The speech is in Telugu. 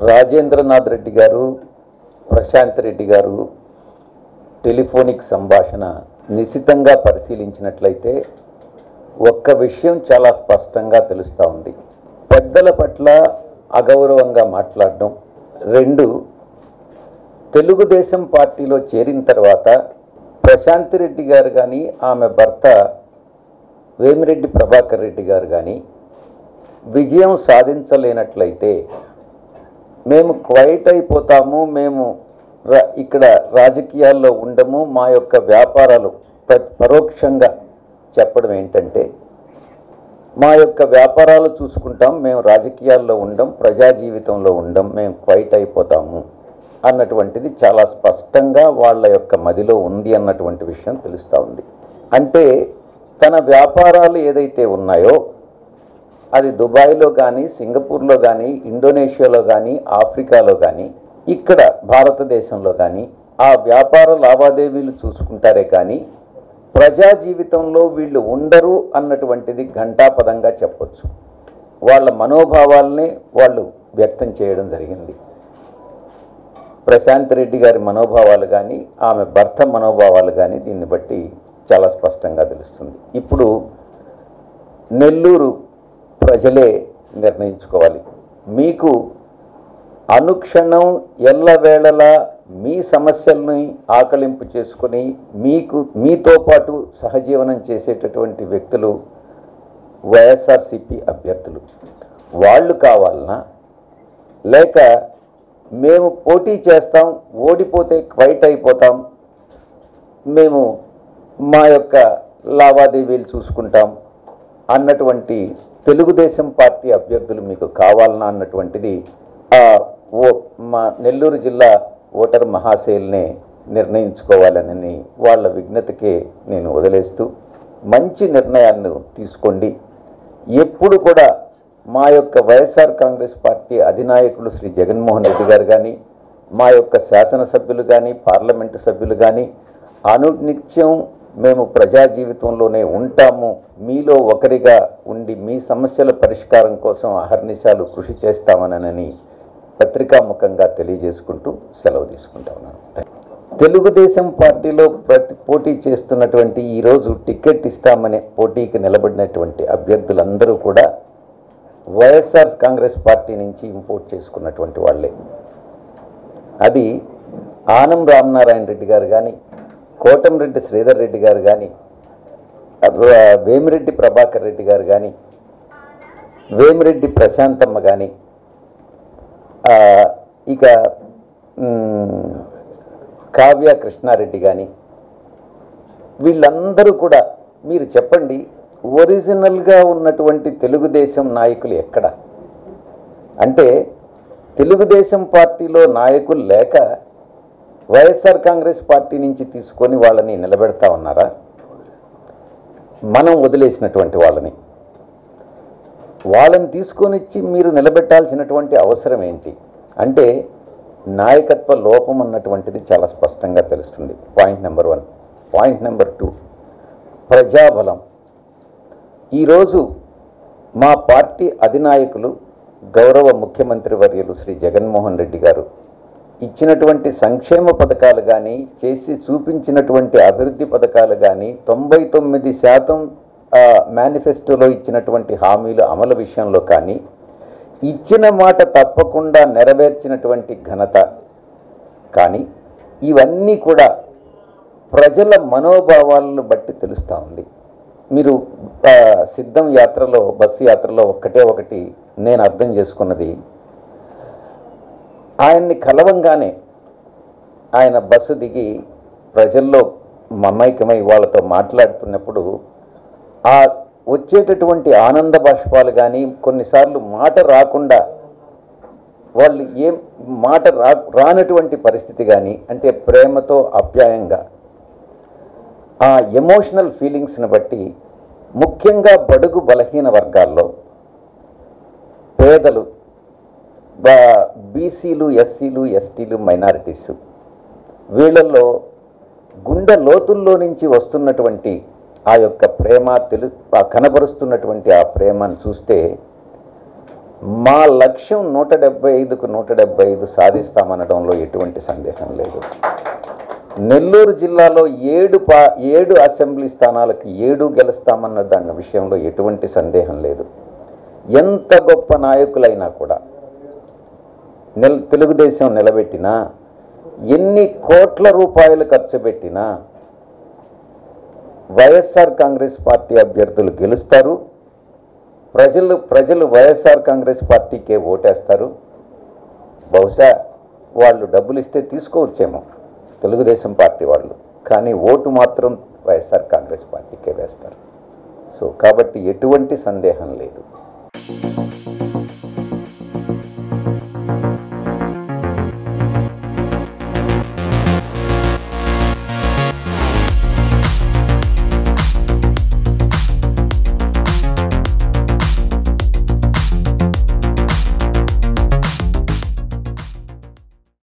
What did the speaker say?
రాజేంద్రనాథ్ రెడ్డి గారు, ప్రశాంత్ రెడ్డి గారు టెలిఫోనిక్ సంభాషణ నిశితంగా పరిశీలించినట్లయితే ఒక్క విషయం చాలా స్పష్టంగా తెలుస్తూ ఉంది. పెద్దల పట్ల అగౌరవంగా మాట్లాడడం. 2, తెలుగుదేశం పార్టీలో చేరిన తర్వాత ప్రశాంత్ రెడ్డి గారు కానీ, ఆమె భర్త వేమిరెడ్డి ప్రభాకర్ రెడ్డి గారు కానీ విజయం సాధించలేనట్లయితే మేము క్వైట్ అయిపోతాము, మేము ఇక్కడ రాజకీయాల్లో ఉండము, మా యొక్క వ్యాపారాలు పరోక్షంగా చెప్పడం ఏంటంటే మా యొక్క వ్యాపారాలు చూసుకుంటాం, మేము రాజకీయాల్లో ఉండం, ప్రజా జీవితంలో ఉండం, మేము క్వైట్ అయిపోతాము అన్నటువంటిది చాలా స్పష్టంగా వాళ్ళ యొక్క మదిలో ఉంది అన్నటువంటి విషయం తెలుస్తూ ఉంది. అంటే తన వ్యాపారాలు ఏదైతే ఉన్నాయో అది దుబాయ్లో కానీ, సింగపూర్లో కానీ, ఇండోనేషియాలో కానీ, ఆఫ్రికాలో కానీ, ఇక్కడ భారతదేశంలో కానీ ఆ వ్యాపార లావాదేవీలు చూసుకుంటారే కానీ ప్రజా జీవితంలో వీళ్ళు ఉండరు అన్నటువంటిది ఘంటాపదంగా చెప్పొచ్చు. వాళ్ళ మనోభావాలనే వాళ్ళు వ్యక్తం చేయడం జరిగింది. ప్రశాంత్ రెడ్డి గారి మనోభావాలు కానీ, ఆమె భర్త మనోభావాలు కానీ దీన్ని బట్టి చాలా స్పష్టంగా తెలుస్తుంది. ఇప్పుడు నెల్లూరు ప్రజలే నిర్ణయించుకోవాలి. మీకు అనుక్షణం ఎల్లవేళలా మీ సమస్యల్ని ఆకలింపు చేసుకొని మీతో పాటు సహజీవనం చేసేటటువంటి వ్యక్తులు వైఎస్ఆర్సీపీ అభ్యర్థులు. వాళ్ళు కావాలనా, లేక మేము పోటీ చేస్తాం, ఓడిపోతే క్వైట్ అయిపోతాం, మేము మా యొక్క లావాదేవీలు చూసుకుంటాం అన్నటువంటి తెలుగుదేశం పార్టీ అభ్యర్థులు మీకు కావాలనా అన్నటువంటిది మా నెల్లూరు జిల్లా ఓటర్ మహాశైల్నే నిర్ణయించుకోవాలని వాళ్ళ విజ్ఞతకే నేను వదిలేస్తూ మంచి నిర్ణయాలను తీసుకోండి. ఎప్పుడు కూడా మా యొక్క వైఎస్ఆర్ కాంగ్రెస్ పార్టీ అధినాయకులు శ్రీ జగన్మోహన్ రెడ్డి గారు కానీ, మా యొక్క శాసనసభ్యులు కానీ, పార్లమెంటు సభ్యులు కానీ అనునిత్యం మేము ప్రజా జీవితంలోనే ఉంటాము, మీలో ఒకరిగా ఉండి మీ సమస్యల పరిష్కారం కోసం అహర్నిశాలు కృషి చేస్తామనని పత్రికాముఖంగా తెలియజేసుకుంటూ సెలవు తీసుకుంటా ఉన్నాను. తెలుగుదేశం పార్టీలో పోటీ చేస్తున్నటువంటి ఈరోజు టికెట్ ఇస్తామనే పోటీకి నిలబడినటువంటి అభ్యర్థులందరూ కూడా వైఎస్ఆర్ కాంగ్రెస్ పార్టీ నుంచి ఇంపోర్ట్ చేసుకున్నటువంటి వాళ్ళే. అది ఆనం రామనారాయణ రెడ్డి గారు కానీ, కోటంరెడ్డి శ్రీధర్ రెడ్డి గారు కానీ, వేమిరెడ్డి ప్రభాకర్ రెడ్డి గారు కానీ, వేమిరెడ్డి ప్రశాంతమ్మ కానీ, ఇక కావ్య కృష్ణారెడ్డి కానీ, వీళ్ళందరూ కూడా మీరు చెప్పండి, ఒరిజినల్గా ఉన్నటువంటి తెలుగుదేశం నాయకులు ఎక్కడ? అంటే తెలుగుదేశం పార్టీలో నాయకులు లేక వైఎస్ఆర్ కాంగ్రెస్ పార్టీ నుంచి తీసుకొని వాళ్ళని నిలబెడతా ఉన్నారా? మనం వదిలేసినటువంటి వాళ్ళని తీసుకొని ఇచ్చి మీరు నిలబెట్టాల్సినటువంటి అవసరం ఏంటి? అంటే నాయకత్వ లోపం అన్నటువంటిది చాలా స్పష్టంగా తెలుస్తుంది. Point number 1. Point number 2, ప్రజాబలం. ఈరోజు మా పార్టీ అధినాయకులు గౌరవ ముఖ్యమంత్రి వర్యులు శ్రీ జగన్మోహన్ రెడ్డి గారు ఇచ్చినటువంటి సంక్షేమ పథకాలు కానీ, చేసి చూపించినటువంటి అభివృద్ధి పథకాలు కానీ, 99% మేనిఫెస్టోలో ఇచ్చినటువంటి హామీలు అమలు విషయంలో కానీ, ఇచ్చిన మాట తప్పకుండా నెరవేర్చినటువంటి ఘనత కానీ, ఇవన్నీ కూడా ప్రజల మనోభావాలను బట్టి తెలుస్తూ ఉంది. మీరు సిద్ధం యాత్రలో, బస్సు యాత్రలో ఒకటి నేను అర్థం చేసుకున్నది, ఆయన్ని కలవంగానే ఆయన బస్సు దిగి ప్రజల్లో మమైకమై వాళ్ళతో మాట్లాడుతున్నప్పుడు ఆ వచ్చేటటువంటి ఆనంద బాష్పాలు కానీ, కొన్నిసార్లు మాట రాకుండా వాళ్ళు ఏం మాట రానటువంటి పరిస్థితి కానీ, అంటే ప్రేమతో ఆప్యాయంగా ఆ ఎమోషనల్ ఫీలింగ్స్ని బట్టి ముఖ్యంగా బడుగు బలహీన వర్గాల్లో పేదలు, బీసీలు, ఎస్సీలు, ఎస్టీలు, మైనారిటీసు, వీళ్ళల్లో గుండె లోతుల్లో నుంచి వస్తున్నటువంటి ఆ యొక్క ప్రేమ కనబరుస్తున్నటువంటి ఆ ప్రేమను చూస్తే మా లక్ష్యం 175కు 175 సాధిస్తామనడంలో ఎటువంటి సందేహం లేదు. నెల్లూరు జిల్లాలో 7 అసెంబ్లీ స్థానాలకు 7 గెలుస్తామన్న దాని విషయంలో ఎటువంటి సందేహం లేదు. ఎంత గొప్ప నాయకులైనా కూడా తెలుగుదేశం నిలబెట్టినా, ఎన్ని కోట్ల రూపాయలు ఖర్చు పెట్టినా వైఎస్ఆర్ కాంగ్రెస్ పార్టీ అభ్యర్థులు గెలుస్తారు. ప్రజలు వైఎస్ఆర్ కాంగ్రెస్ పార్టీకే ఓటేస్తారు. బహుశా వాళ్ళు డబ్బులు ఇస్తే తీసుకోవచ్చేమో తెలుగుదేశం పార్టీ వాళ్ళు, కానీ ఓటు మాత్రం వైఎస్ఆర్ కాంగ్రెస్ పార్టీకే వేస్తారు. సో కాబట్టి ఎటువంటి సందేహం లేదు.